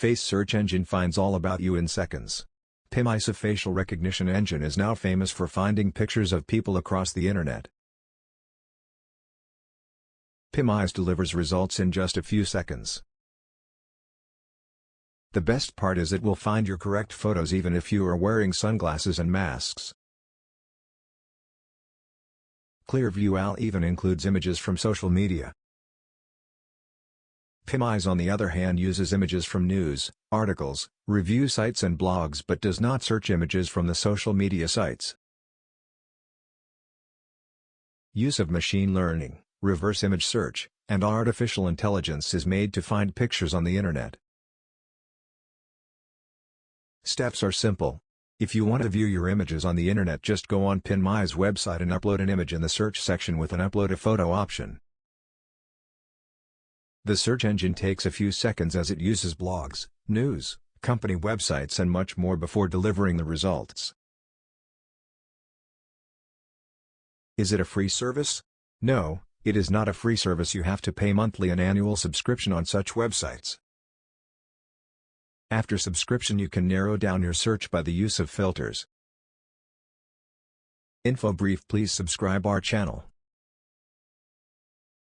face search engine finds all about you in seconds. PimEye's facial recognition engine is now famous for finding pictures of people across the internet. PimEye delivers results in just a few seconds. The best part is it will find your correct photos even if you are wearing sunglasses and masks. Clearview Al even includes images from social media. PimEye on the other hand uses images from news, articles, review sites and blogs but does not search images from the social media sites. Use of machine learning, reverse image search, and artificial intelligence is made to find pictures on the internet. Steps are simple. If you want to view your images on the internet, just go on PimEye's website and upload an image in the search section with an upload a photo option. The search engine takes a few seconds as it uses blogs, news, company websites and much more before delivering the results. Is it a free service? No, it is not a free service. You have to pay monthly and annual subscription on such websites. After subscription you can narrow down your search by the use of filters. Info brief. Please subscribe our channel.